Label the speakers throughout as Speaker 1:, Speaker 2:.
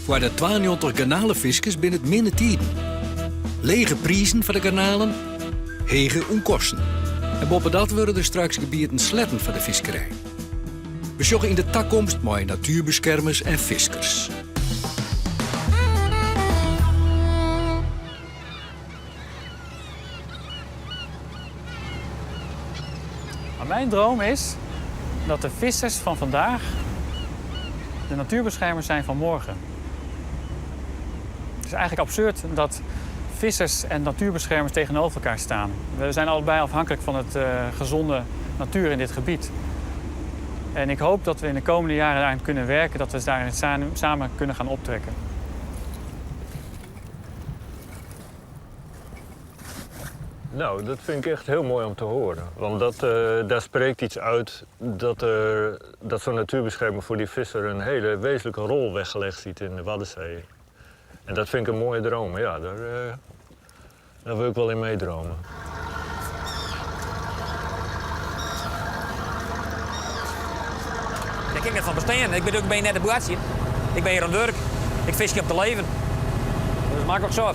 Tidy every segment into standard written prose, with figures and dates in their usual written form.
Speaker 1: waar de 92 garnalenviskers binnen het minne tijden. Lege prijzen voor de garnalen, hege onkosten. En boven dat worden er straks gebieden sletten van de visserij. We zoeken in de toekomst mooie natuurbeschermers en viskers.
Speaker 2: Mijn droom is dat de vissers van vandaag de natuurbeschermers zijn van morgen. Het is eigenlijk absurd dat vissers en natuurbeschermers tegenover elkaar staan. We zijn allebei afhankelijk van het gezonde natuur in dit gebied. En ik hoop dat we in de komende jaren daarin kunnen werken, dat we daar samen kunnen gaan optrekken.
Speaker 3: Nou, dat vind ik echt heel mooi om te horen. Want daar spreekt iets uit dat zo'n natuurbeschermer voor die visser een hele wezenlijke rol weggelegd ziet in de Waddenzee. En dat vind ik een mooie droom. Ja, daar wil ik wel in meedromen.
Speaker 4: Ik kijk net van bestaan. Ik ben ook net de boertje. Ik ben hier aan Durk. Ik vis hier op te leven. Dus maak ook zo.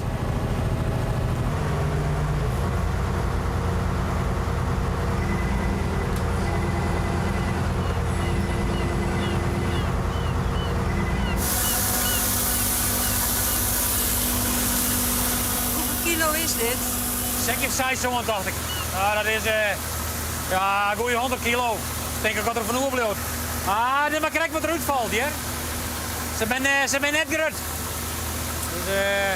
Speaker 5: Kilo is dit?
Speaker 4: Zeg je size zo'n, dacht ik. Dat is een goeie 100 kilo. Ik denk ik dat er van overblijft. Dit maar kijk wat eruit valt, hè. Ze zijn net gerut. Dus de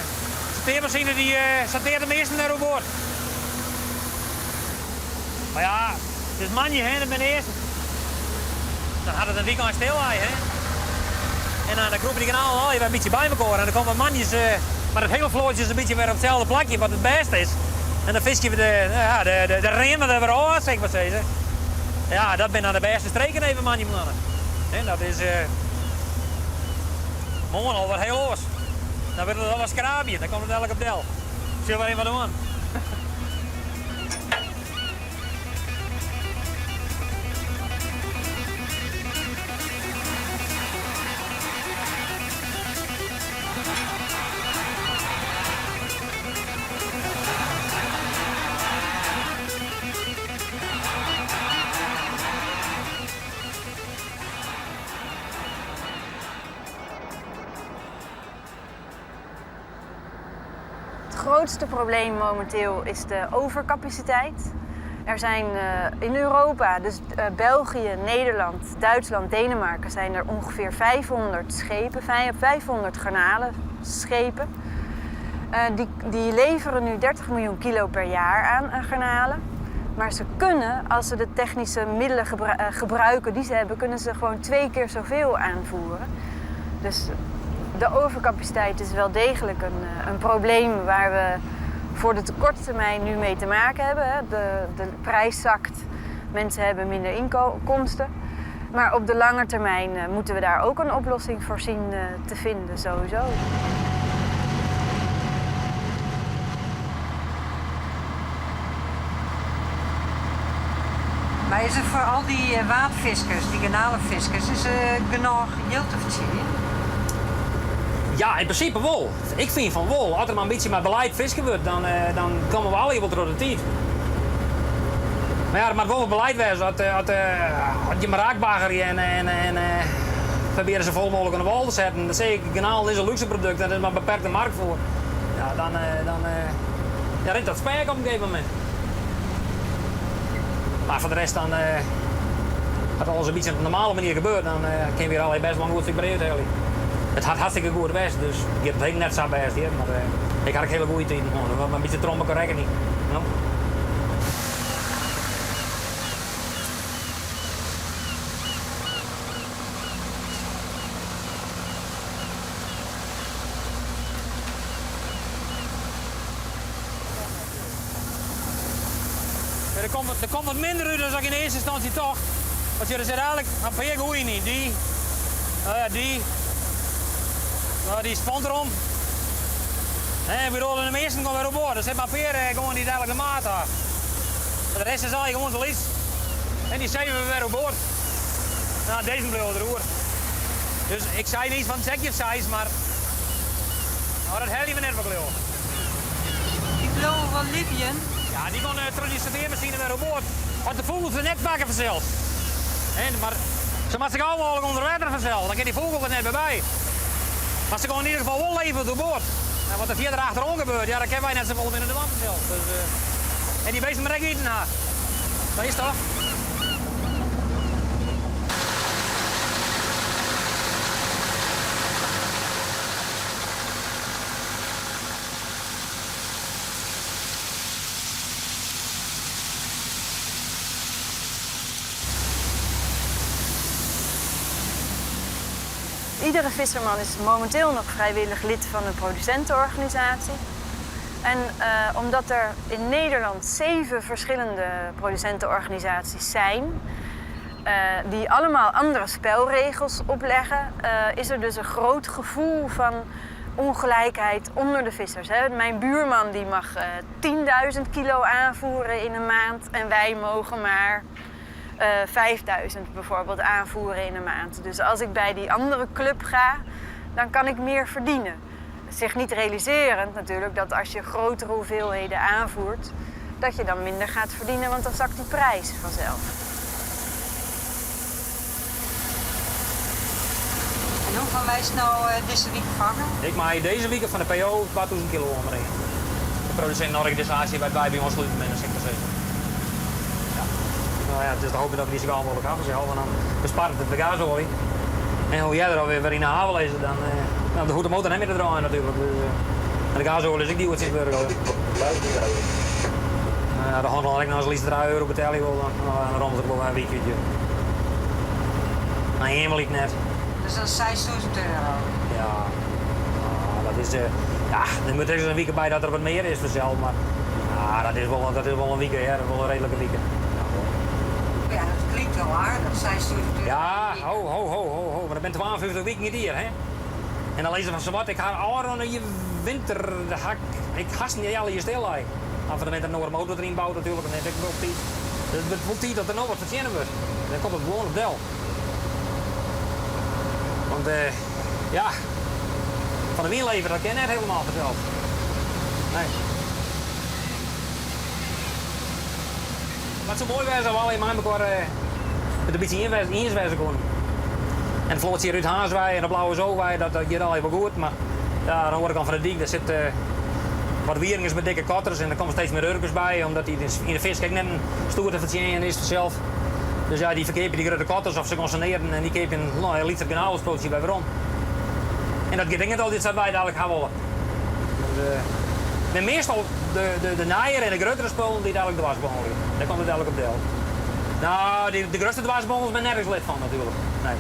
Speaker 4: teermachine die sorteert de meesten naar boord. Maar ja, het is manje, hè, dat ben eerst. Dan had het een weekend stil, hè. En dan groepen die kanaal al, je bent een beetje bij elkaar. En dan komen manjes, maar het hele vlootje is een beetje weer op hetzelfde plakje, wat het beste is. En dan vis je de remmen er weer uit, zeg maar zeggen. Ja, dat ben dan de beste streken even, mannen. En dat is morgen al wat heel los. Dan willen we wel wat skraapje, dan komt het elk op del. Zullen we er even wat doen?
Speaker 6: Het grootste probleem momenteel is de overcapaciteit. Er zijn in Europa, dus België, Nederland, Duitsland, Denemarken, zijn er ongeveer 500 schepen, 500 garnalenschepen. Die leveren nu 30 miljoen kilo per jaar aan garnalen. Maar ze kunnen, als ze de technische middelen gebruiken die ze hebben, kunnen ze gewoon 2 keer zoveel aanvoeren. Dus de overcapaciteit is wel degelijk een probleem waar we voor de tekorttermijn nu mee te maken hebben. Hè. De prijs zakt, mensen hebben minder inkomsten. Maar op de lange termijn moeten we daar ook een oplossing voor zien te vinden, sowieso.
Speaker 5: Maar is het voor al die waterviskers, die garnalenviskers, is er genoeg geld te verdienen?
Speaker 4: Ja, in principe wel. Ik vind van wel. Als er maar een beetje met beleid visken wordt, dan komen we alle wel door de tijd. Maar ja, er moet wel wat beleid wezen. Als je maar raakbagger en proberen ze vol mogelijk aan de wal te zetten. Dan zeg ik, kanaal is een luxe product en er is maar een beperkte markt voor. Ja, dan rent dat spijk op een gegeven moment. Maar voor de rest dan, als alles een beetje op een normale manier gebeurt, dan kun je weer al best wel goed figureerd eigenlijk. Het had hartstikke goed best, dus ik heb het heel net zo best hier, maar ik had ook hele goede tijden gewoon. Een beetje trommen kan rekken niet. No? Er komt wat minder uit dan ik in eerste instantie toch. Want je zegt eigenlijk, een paar goeie niet. Die is van erom. En we rollen de meesten gewoon weer op boord. Er zit maar peer gewoon die dadelijk de maat af. De rest is al gewoon zo lies. En die zijn we weer op boord. Nou, deze bleef de roer. Dus ik zei niet van check je size, maar Nou, dat hel je me net wel joh.
Speaker 5: Die blauwe van Libyen.
Speaker 4: Ja, die kon terug die serveermachine weer op boord. Want de vogels zijn net pakken vanzelf. Maar ze moeten zich gauw mogelijk onder water vanzelf. Dan kan die vogel er net bij. Maar ze gaan in ieder geval wel leven door boord. En wat er verder achterom gebeurt, ja, dat kennen wij net zoveel binnen de land vanzelf. Dus, en die beesten maar echt eten na. Dat is toch?
Speaker 6: Iedere visserman is momenteel nog vrijwillig lid van een producentenorganisatie. En omdat er in Nederland 7 verschillende producentenorganisaties zijn, die allemaal andere spelregels opleggen, is er dus een groot gevoel van ongelijkheid onder de vissers. Hè. Mijn buurman die mag 10.000 kilo aanvoeren in een maand en wij mogen maar 5.000 bijvoorbeeld aanvoeren in een maand. Dus als ik bij die andere club ga, dan kan ik meer verdienen. Zich niet realiserend natuurlijk dat als je grotere hoeveelheden aanvoert, dat je dan minder gaat verdienen, want dan zakt die prijs vanzelf.
Speaker 5: En hoe gaan wij nou deze week vangen?
Speaker 4: Ik maak deze week van de PO 2000 kilo omringen. De producentenorganisatie bij ons sluiten met een sector 7. Nou ja, het is te hopen dat we die zo gauw mogelijk gaan vanzelf. En dan bespaart het de gasolie. En hoe jij er alweer in de haven lezen, dan hoeft de motor niet meer te draaien natuurlijk. Dus, en de gasolie is ook die wat zit burger. Dan gaan we nog eens liefst €3 betalen, dan rommelt het wel een weekje. Maar helemaal niet net.
Speaker 5: Dus dat is €6.000.
Speaker 4: Ja, dat is, ja, er moet er een week bij dat er wat meer is vanzelf, maar dat is wel een week, ja, dat is wel een redelijke week.
Speaker 5: Ja, dat klinkt wel aardig, €6.000.
Speaker 4: Ja, ho, maar dat bent 52 weken niet hier, hè? En dan lezen van zowat, ik ga al in je winter, ik haast niet al je stil. Af en toe er nog een motor erin bouwt natuurlijk, en dan heb ik wel tijd. Dus het wordt tijd dat er nog wat verzinnen wordt. Dan komt het gewoon op del. Want ja, van de wielleven, dat ken je net helemaal vanzelf. Nee. Wat zo mooi was, dat we alleen maar elkaar met een beetje inwijzen konden. En de vloot hier uit Haaswij en de Blauwe Zoowij, dat gaat al even goed. Maar ja, dan word ik aan van de dik, daar zit wat wieringers met dikke katters en er komen steeds meer urkers bij, omdat die in de vis net een stoer te verzinnen is vanzelf. Dus ja, die verkepen die grote katters of ze concenteren en die kepen een liter kanaalspootje bij waarom. En dat gedinget al dit zijn wij dadelijk gaan willen. Dus, meestal de naaier en de grotere spullen die dadelijk de wasbongel liggen. Daar komt het dadelijk op deel. Nou, de grootste dwarsbongels ben ik nergens lid van natuurlijk. Nee.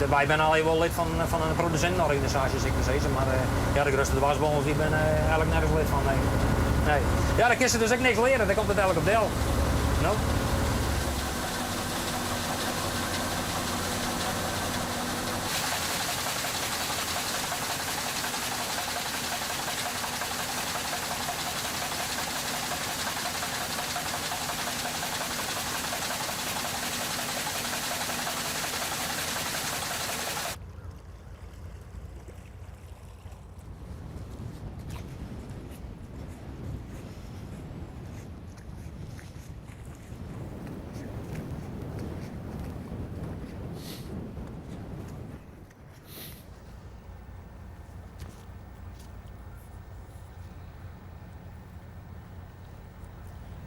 Speaker 4: Wij zijn al wel lid van een producentenorganisatie, zeg maar. Maar ja, de grootste dwarsbongels die ben eigenlijk nergens lid van. Nee. Ja, dan kun je dus ook niks leren, daar komt het dadelijk op deel. No?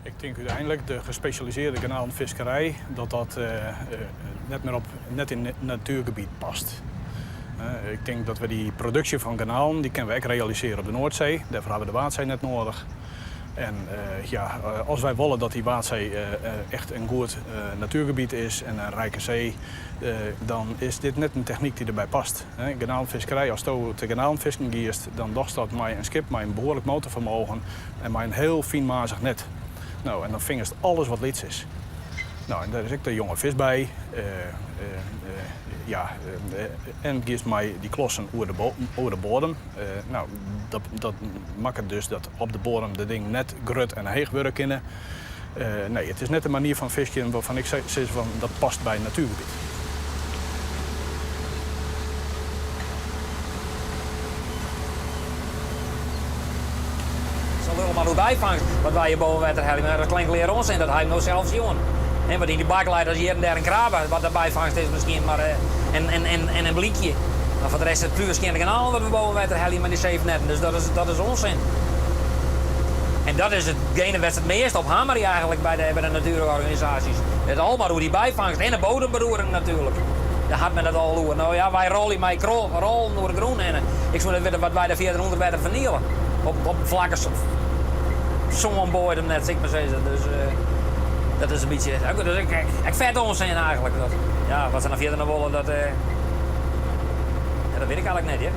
Speaker 7: Ik denk uiteindelijk de gespecialiseerde garnalenvisserij dat net in het natuurgebied past. Ik denk dat we die productie van garnalen, die kunnen we ook realiseren op de Noordzee. Daarvoor hebben we de Waadzee net nodig. En als wij willen dat die Waadzee echt een goed natuurgebied is en een rijke zee, dan is dit net een techniek die erbij past. Garnalenvisserij, als je te garnalenvissen giest, dan doet dat met een schip met een behoorlijk motorvermogen en met een heel finmazig net. Nou, en dan vingst alles wat liets is. Nou, en daar is ook de jonge vis bij. En giest mij die klossen over de bodem. Nou, dat maakt het dus dat op de bodem de ding net grut en heeg worden kunnen. Nee, het is net een manier van vissen waarvan ik zeg van dat past bij het natuurgebied.
Speaker 4: bijvangst, wat wij hier boven water hebben, maar dat klinkt leren ons en dat hij nog zelf zien. En wat in die bakleiders hier en daar een krabben, wat de bijvangst is misschien maar en een blikje. Maar voor de rest is het puur waarschijnlijk een kanaal wat we boven water hebben met die 7 netten, dus dat is onzin. En dat is hetgene wat het meest op hammer eigenlijk bij de natuurorganisaties. Het is allemaal hoe die bijvangst en de bodemberoering natuurlijk. Daar had men dat al over. Nou ja, wij rollen met rollen door de groen en ik zou weten wat wij daar 400 meter vernielen. Op vlakke zo'n boord net, zeg maar zeggen. Dus dat is een beetje. Dus ik vet onzin eigenlijk. Dat. Ja, wat ze naar verder naar willen, dat weet ik eigenlijk niet, hè.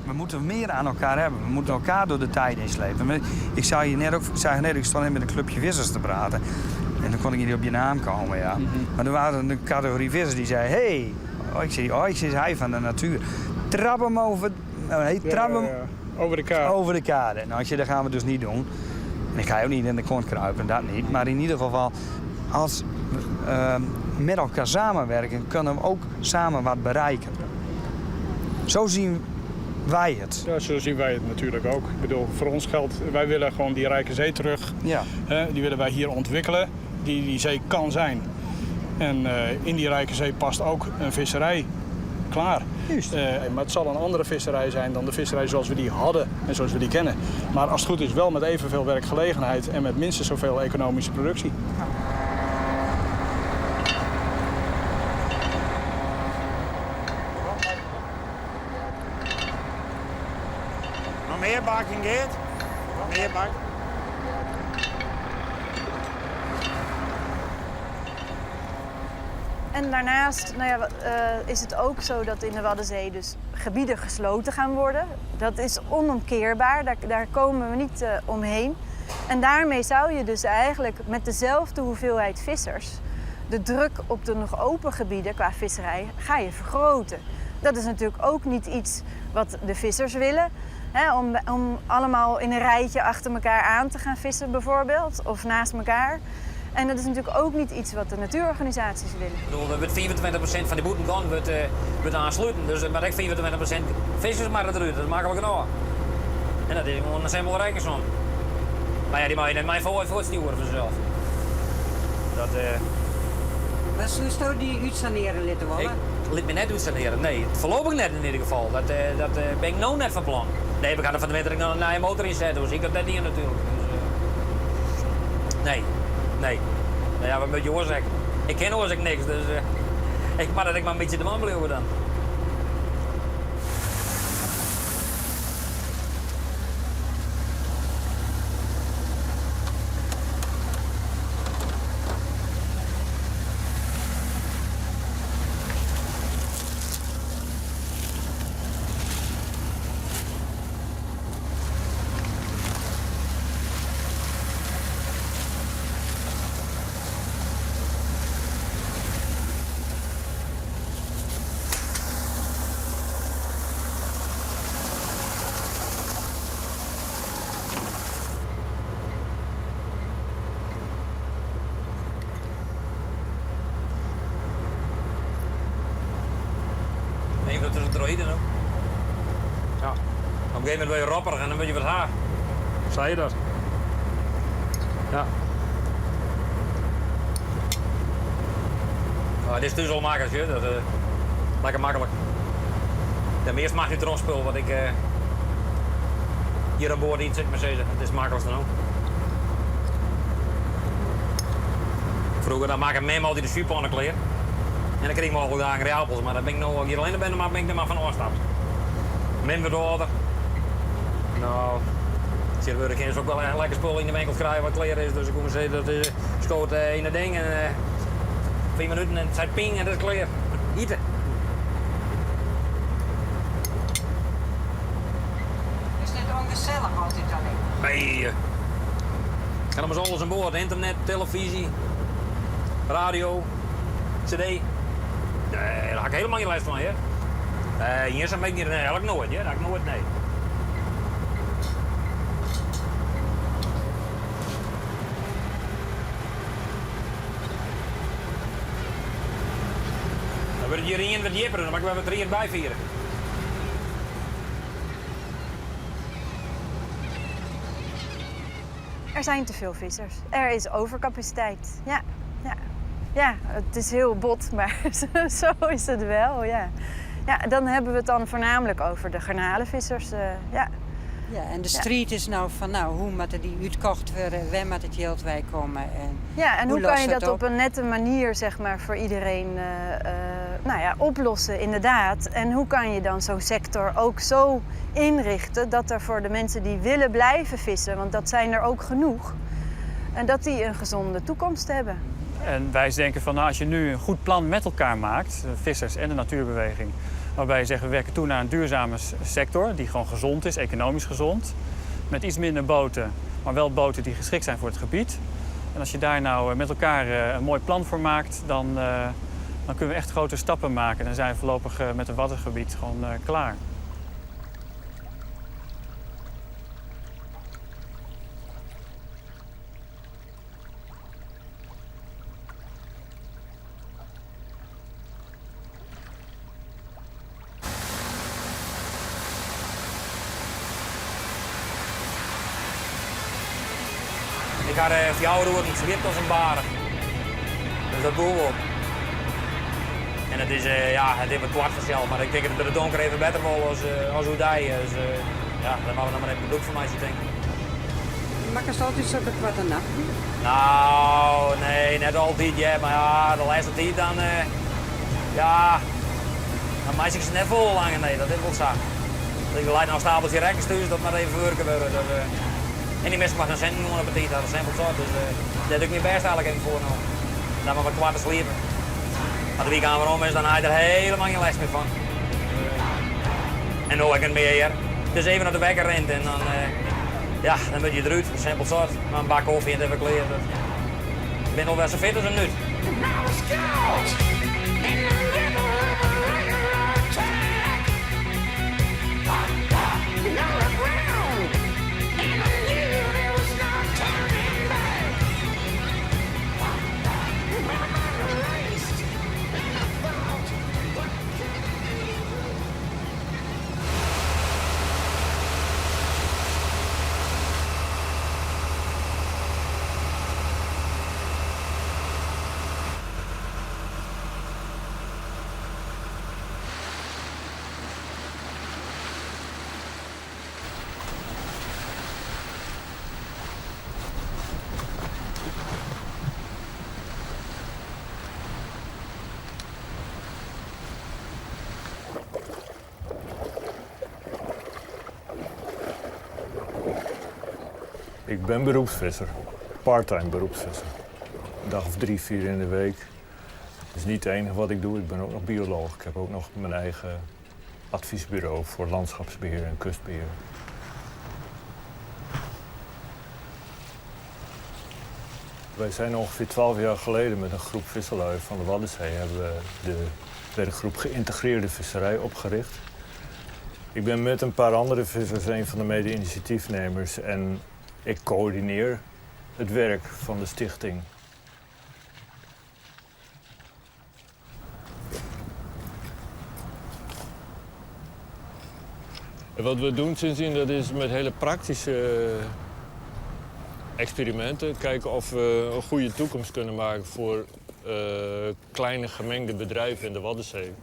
Speaker 8: We moeten meer aan elkaar hebben. We moeten elkaar door de tijd inslepen. Ik zag je net ook, ik stond net met een clubje vissers te praten. En dan kon ik niet op je naam komen, ja. Maar er waren een categorie vissers die zei: hey, ik zie hij van de natuur. Trap hem over, over de kade. Nou, dat gaan we dus niet doen. En ik ga ook niet in de kont kruipen, dat niet. Maar in ieder geval, als we met elkaar samenwerken, kunnen we ook samen wat bereiken. Zo zien wij het.
Speaker 7: Ja, zo zien wij het natuurlijk ook. Ik bedoel, voor ons geldt, wij willen gewoon die rijke zee terug. Ja. Die willen wij hier ontwikkelen, die zee kan zijn. En in die rijke zee past ook een visserij. Klaar. Maar het zal een andere visserij zijn dan de visserij zoals we die hadden en zoals we die kennen. Maar als het goed is wel met evenveel werkgelegenheid en met minstens zoveel economische productie.
Speaker 9: Nog meer bakken, Geert? Nog meer bakken?
Speaker 6: En daarnaast is het ook zo dat in de Waddenzee dus gebieden gesloten gaan worden. Dat is onomkeerbaar, daar komen we niet omheen. En daarmee zou je dus eigenlijk met dezelfde hoeveelheid vissers de druk op de nog open gebieden qua visserij ga je vergroten. Dat is natuurlijk ook niet iets wat de vissers willen. Hè, om allemaal in een rijtje achter elkaar aan te gaan vissen bijvoorbeeld, of naast elkaar. En dat is natuurlijk ook niet iets wat de natuurorganisaties willen.
Speaker 4: Er wordt 24% van die boeten wordt aansluiten. Dus maar ik 24% vissers maar eruit, dat is makkelijk genoeg. En dat is gewoon een simpel rekensom. Maar ja, die mag je net mij voortsturen vanzelf. Dat
Speaker 5: Maar zou je die uitsaneren laten worden?
Speaker 4: Ik liet me net uitsaneren, nee. Voorlopig net in ieder geval. Dat ben ik nou net van plan. Nee, we gaan er van de winter nog een motor in zetten, dus ik heb dat niet natuurlijk. Dus, nee. Nou ja, wat moet je oorzaak? Ik ken oorzaak niks, dus ik mag dat ik maar een beetje de man blijven dan. Even tussen het rijden ook. Ja. Op een gegeven moment ben je rapperig en dan moet je wat haar. Zei je dat? Ja. Dit is dus al makkelijk, dat lekker makkelijk. De meest mag je trosspul wat ik hier aan boord niet zit, maar zeggen. Het is makkelijkst dan ook. Vroeger dan maak ik mem altijd de superpannen kleer. En dan kreeg ik mogelijk dagen reaalpels, maar dan ben ik nou, als ik hier alleen ben, maar ben ik er maar van afgestapt. Minder water. Nou, zie je, ik ook wel een lekker spul in de winkel krijgen wat kleer is, dus ik moet zeggen, dat is schoot in het ding en 4 minuten en het zijn ping en dat is kleer. Eten.
Speaker 5: Is dit ongezellig altijd alleen?
Speaker 4: Nee. Ik ga dan maar alles aan boord, internet, televisie, radio, cd. Nee, daar heb ik helemaal geen lijst van, hè. Hier zijn ik niet, nee, heb ik nooit, hè. Dat heb ik nooit, nee. Dan wordt het hier in wat jipper, dan mag ik wel wat 3 bij vieren.
Speaker 6: Er zijn te veel vissers. Er is overcapaciteit. Ja, het is heel bot, maar zo is het wel, ja. Ja, dan hebben we het dan voornamelijk over de garnalenvissers, ja.
Speaker 5: Ja, en de street is nou van, hoe moeten die uitkocht worden, waar moet het geld bij komen? En
Speaker 6: Ja, en hoe kan je
Speaker 5: lossen
Speaker 6: dat op een nette manier, zeg maar, voor iedereen oplossen, inderdaad. En hoe kan je dan zo'n sector ook zo inrichten dat er voor de mensen die willen blijven vissen, want dat zijn er ook genoeg, en dat die een gezonde toekomst hebben.
Speaker 2: En wij denken van, als je nu een goed plan met elkaar maakt, de vissers en de natuurbeweging, waarbij je zegt, we werken toe naar een duurzame sector die gewoon gezond is, economisch gezond, met iets minder boten, maar wel boten die geschikt zijn voor het gebied. En als je daar nou met elkaar een mooi plan voor maakt, dan kunnen we echt grote stappen maken. Dan zijn we voorlopig met het Waddengebied gewoon klaar.
Speaker 4: Ik ga voor jou roeren, het zwipt als een baren. Dus dat doen we op. En het is, het is wat kwart vanzelf, maar ik denk dat het er donker even beter wel als hoe die. Dus dan maken we nog maar even een broek voor mij zitten denken.
Speaker 5: mag je altijd zo wat een nacht?
Speaker 4: Nou, nee, net altijd, ja, maar ja, de laatste tijd dan, dan maak ik ze net vol lang, nee, dat is wel zo. Ik leid nou een stapeltje rekken dus dat maar even werken worden. Dus, en die mensen mag een cent noemen op het tijd, dat is simpel zo. Dus dat doe ik niet best eigenlijk even voor nou. Dan maar wat kwart te sliepen. Maar de weekend waarom is, dan haal je er helemaal geen les meer van. En nog een meer. Dus even naar de wekker rent en dan, dan moet je eruit. Simpel zo. Maar een bak koffie en even kleren. Dus. Ik ben nog wel zo fit als een nut.
Speaker 3: Ik ben beroepsvisser, parttime beroepsvisser. Een dag of 3, 4 in de week. Dat is niet het enige wat ik doe, ik ben ook nog bioloog. Ik heb ook nog mijn eigen adviesbureau voor landschapsbeheer en kustbeheer. Wij zijn ongeveer 12 jaar geleden met een groep visserlui van de Waddenzee hebben we de werkgroep Geïntegreerde Visserij opgericht. Ik ben met een paar andere vissers een van de mede-initiatiefnemers en ik coördineer het werk van de stichting. En wat we doen sindsdien, dat is met hele praktische experimenten. Kijken of we een goede toekomst kunnen maken voor kleine gemengde bedrijven in de Waddenzee.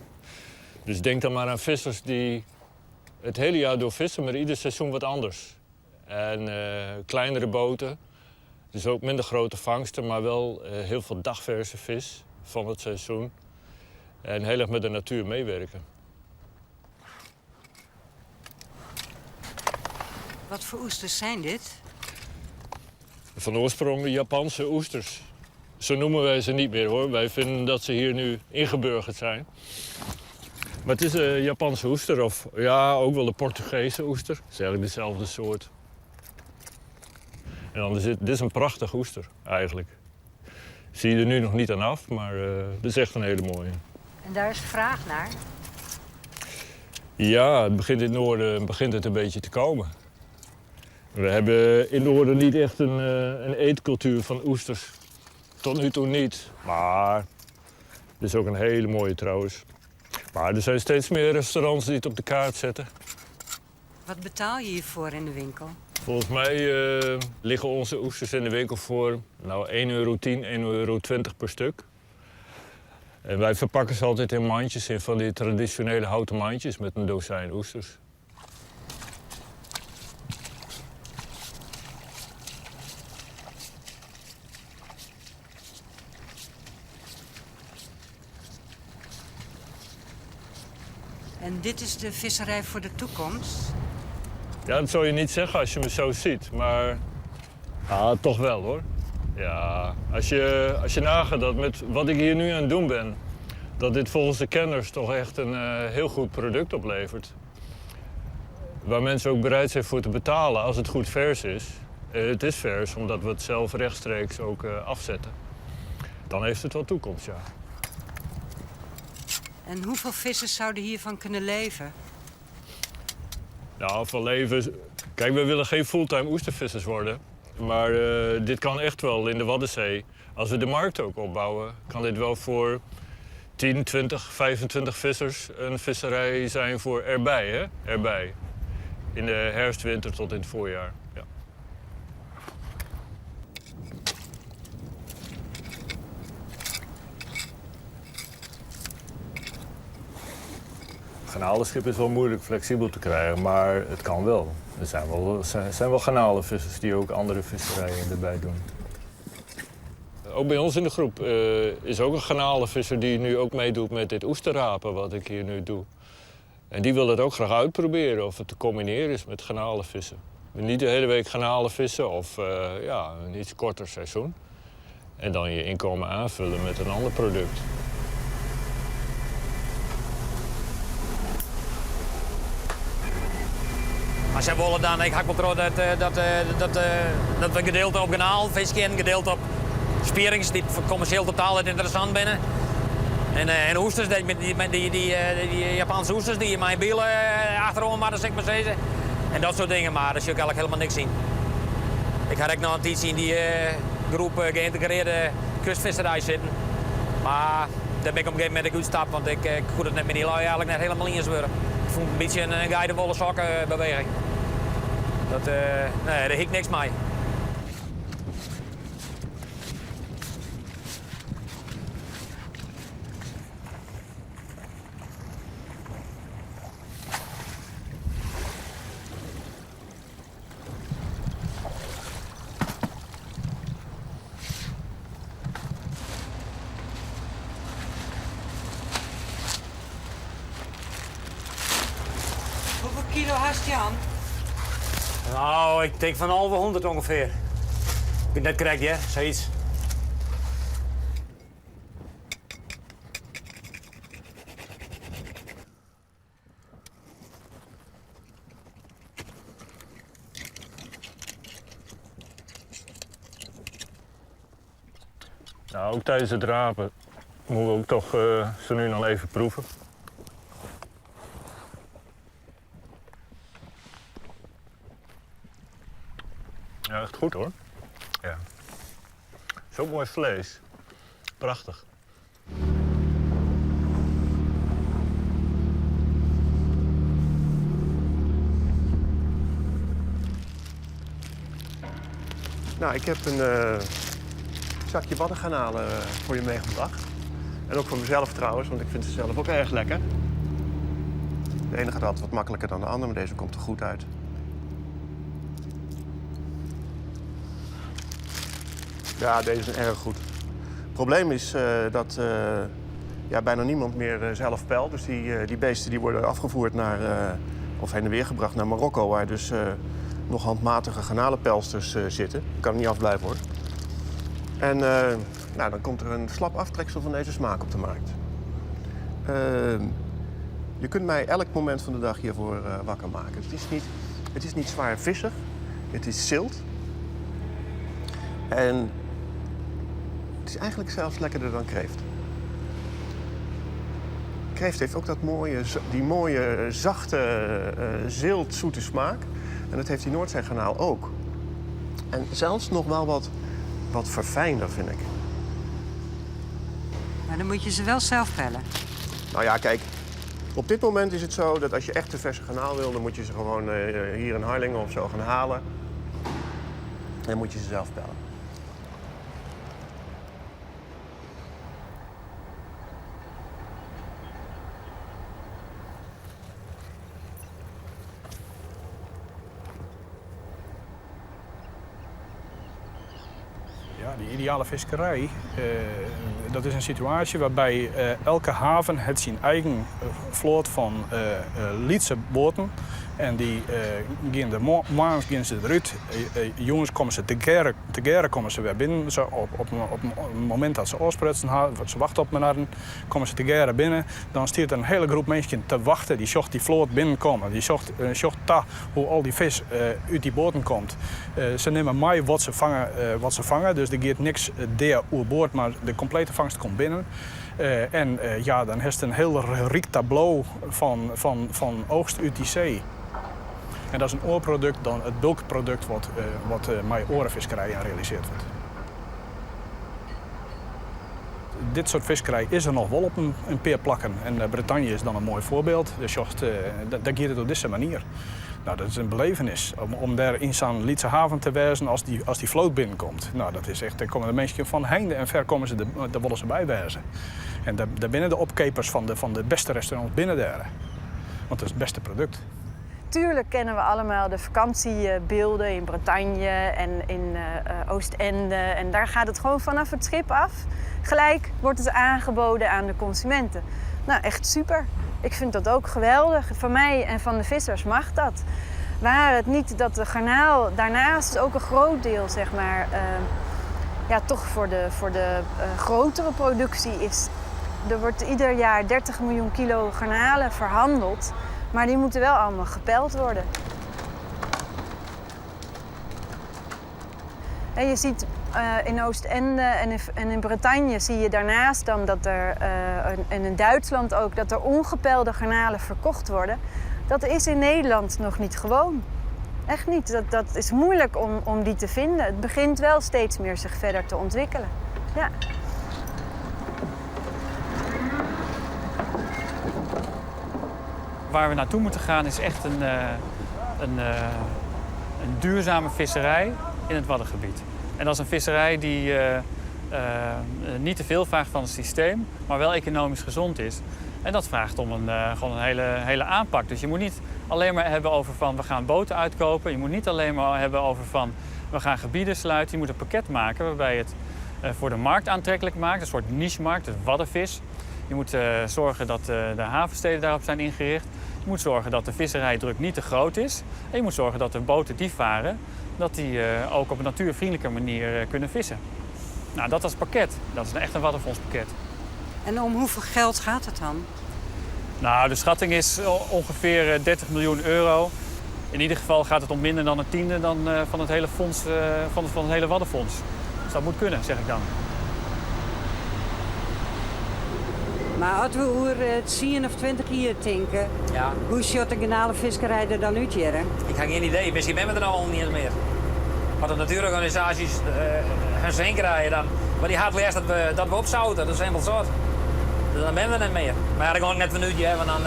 Speaker 3: Dus denk dan maar aan vissers die het hele jaar door vissen, maar ieder seizoen wat anders. En kleinere boten, dus ook minder grote vangsten, maar wel heel veel dagverse vis van het seizoen. En heel erg met de natuur meewerken.
Speaker 5: Wat voor oesters zijn dit?
Speaker 3: Van oorsprong Japanse oesters. Zo noemen wij ze niet meer hoor. Wij vinden dat ze hier nu ingeburgerd zijn. Maar het is een Japanse oester, of ja, ook wel de Portugese oester. Het is eigenlijk dezelfde soort. En dan dit is een prachtig oester, eigenlijk. Zie je er nu nog niet aan af, maar het is echt een hele mooie.
Speaker 5: En daar is vraag naar?
Speaker 3: Ja, het begint in het noorden een beetje te komen. We hebben in het noorden niet echt een eetcultuur van oesters. Tot nu toe niet, maar het is ook een hele mooie trouwens. Maar er zijn steeds meer restaurants die het op de kaart zetten.
Speaker 5: Wat betaal je hiervoor in de winkel?
Speaker 3: Volgens mij liggen onze oesters in de winkel voor nou, €1,10, €1,20 per stuk. En wij verpakken ze altijd in mandjes, in van die traditionele houten mandjes met een dozijn oesters.
Speaker 5: En dit is de visserij voor de toekomst?
Speaker 3: Ja, dat zou je niet zeggen als je me zo ziet, maar toch wel hoor. Ja, als je nagaat dat met wat ik hier nu aan het doen ben, dat dit volgens de kenners toch echt een heel goed product oplevert. Waar mensen ook bereid zijn voor te betalen als het goed vers is. Het is vers, omdat we het zelf rechtstreeks ook afzetten. Dan heeft het wel toekomst, ja.
Speaker 5: En hoeveel vissers zouden hiervan kunnen leven?
Speaker 3: Nou, van leven... Kijk, we willen geen fulltime oestervissers worden. Maar dit kan echt wel in de Waddenzee. Als we de markt ook opbouwen, kan dit wel voor 10, 20, 25 vissers een visserij zijn voor erbij, hè? Erbij. In de herfst, winter tot in het voorjaar. Ja. Het garnalenschip is wel moeilijk flexibel te krijgen, maar het kan wel. Er zijn wel garnalenvissers die ook andere visserijen erbij doen. Ook bij ons in de groep is ook een garnalenvisser die nu ook meedoet met dit oesterrapen wat ik hier nu doe. En die wil het ook graag uitproberen of het te combineren is met garnalenvissen. Niet de hele week garnalenvissen of een iets korter seizoen. En dan je inkomen aanvullen met een ander product.
Speaker 4: Als jij willen dan, ik hak wel trouw dat we gedeelte op kanaal vissen en gedeelte op spierings die commercieel totaal interessant binnen. En oesters, die Japanse oesters die in mijn bielen achterom maar zeg maar zeggen. En dat soort dingen, maar daar zie ik eigenlijk helemaal niks zien. Ik ga ook nog een tijdje in die groep geïntegreerde kustvisserij zitten. Maar daar ben ik op een gegeven moment uitgestapt, want ik kon het net met die lui eigenlijk net helemaal in zweren. Ik vond een beetje een geitenwolle sokkenbeweging. Nee, daar hik niks mee.
Speaker 5: Hoeveel kilo hast je aan?
Speaker 4: Nou, ik denk van over 100 ongeveer. Ik ben net correct, ja? Zoiets.
Speaker 3: Nou, ook tijdens het rapen moeten we ook toch zo nu en dan even proeven. Ja, echt goed hoor. Ja. Zo mooi vlees. Prachtig.
Speaker 10: Nou, ik heb een zakje waddengarnalen voor je meegebracht. En ook voor mezelf trouwens, want ik vind ze zelf ook erg lekker. De ene gaat altijd wat makkelijker dan de andere, maar deze komt er goed uit. Ja, deze is erg goed. Het probleem is dat bijna niemand meer zelf pelt. Dus die beesten die worden afgevoerd naar, of heen en weer gebracht naar Marokko, waar dus nog handmatige garnalenpelsters zitten. Kan er niet afblijven hoor. En dan komt er een slap aftreksel van deze smaak op de markt. Je kunt mij elk moment van de dag hiervoor wakker maken. Het is niet zwaar vissig, het is zilt. En het is eigenlijk zelfs lekkerder dan kreeft. Kreeft heeft ook die mooie, zachte, ziltzoete smaak. En dat heeft die Noordzeegarnaal ook. En zelfs nog wel wat verfijnder, vind ik.
Speaker 5: Maar dan moet je ze wel zelf pellen.
Speaker 10: Nou ja, kijk. Op dit moment is het zo dat als je echt een verse garnaal wil, dan moet je ze gewoon hier in Harlingen of zo gaan halen. En dan moet je ze zelf pellen.
Speaker 7: Ja, die ideale visserij, dat is een situatie waarbij elke haven het zijn eigen vloot van lietse boten. En die gaan de maand gaan ze eruit. Jongens komen ze te komen ze weer binnen. Zo op het moment dat ze oorsprutsen, ze wachten op elkaar, komen ze te binnen. Dan staat er een hele groep mensen te wachten. Die zocht die vloot binnenkomen. Die zocht hoe al die vis uit die boten komt. Ze nemen mee wat ze vangen. Dus er gaat niks daar oerboord, maar de complete vangst komt binnen. Dan heeft het een heel rijk tableau van oogst uit die zee. En dat is een oorproduct, dan het bulkproduct wat met orenvisserij realiseerd wordt. Dit soort visserij is er nog wel op een paar plakken. En Bretagne is dan een mooi voorbeeld. Dus daar gaat het op deze manier. Nou, dat is een belevenis om daar in zo'n Lietse haven te wezen als die vloot binnenkomt. Nou, dat is echt, daar komen de mensen van heinde en ver komen ze daar willen ze bij wezen. En daar binnen de opkepers van de beste restaurants binnen daar. Want dat is het beste product.
Speaker 6: Tuurlijk kennen we allemaal de vakantiebeelden in Bretagne en in Oostende. En daar gaat het gewoon vanaf het schip af. Gelijk wordt het aangeboden aan de consumenten. Nou, echt super. Ik vind dat ook geweldig. Van mij en van de vissers mag dat. Waar het niet dat de garnaal daarnaast ook een groot deel, zeg maar, toch voor de grotere productie is. Er wordt ieder jaar 30 miljoen kilo garnalen verhandeld. Maar die moeten wel allemaal gepeld worden. En je ziet in Oostende en in Bretagne zie je daarnaast dan dat er, en in Duitsland ook, dat er ongepelde garnalen verkocht worden. Dat is in Nederland nog niet gewoon. Echt niet. Dat is moeilijk om die te vinden. Het begint wel steeds meer zich verder te ontwikkelen. Ja.
Speaker 2: Waar we naartoe moeten gaan is echt een duurzame visserij in het Waddengebied. En dat is een visserij die niet te veel vraagt van het systeem, maar wel economisch gezond is. En dat vraagt om gewoon een hele aanpak. Dus je moet niet alleen maar hebben over van we gaan boten uitkopen. Je moet niet alleen maar hebben over van we gaan gebieden sluiten. Je moet een pakket maken waarbij je het voor de markt aantrekkelijk maakt. Een soort niche-markt, dus waddenvis. Je moet zorgen dat de havensteden daarop zijn ingericht. Je moet zorgen dat de visserijdruk niet te groot is. En je moet zorgen dat de boten die varen, dat die ook op een natuurvriendelijke manier kunnen vissen. Nou, dat als pakket. Dat is echt een waddenfondspakket.
Speaker 5: En om hoeveel geld gaat het dan?
Speaker 2: Nou, de schatting is ongeveer 30 miljoen euro. In ieder geval gaat het om minder dan een tiende van het hele fonds, van het hele Waddenfonds. Dus dat moet kunnen, zeg ik dan.
Speaker 5: Maar als we over 10 of 20 jaar denken,
Speaker 4: Ja.
Speaker 5: hoe ziet de garnalenvisserij er dan uit, Jerry?
Speaker 4: Ik heb geen idee. Misschien ben we er nou al niet eens meer. Maar de natuurorganisaties hun zin krijgen dan. Maar die gaat eerst dat we opzouten. Dat is helemaal zo. Dus dan ben we niet meer. Maar ja, dan gewoon net een minuutje, hè, want dan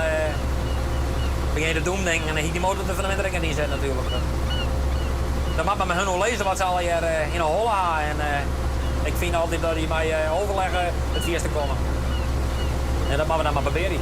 Speaker 4: begin je te doen denken en dan hiet die motor er van de winter niet zet natuurlijk. Dan mag men met hun al lezen wat ze al hier in een holle hebben. En ik vind altijd dat die mij overleggen het eerste komen. En dat moeten we dan maar proberen.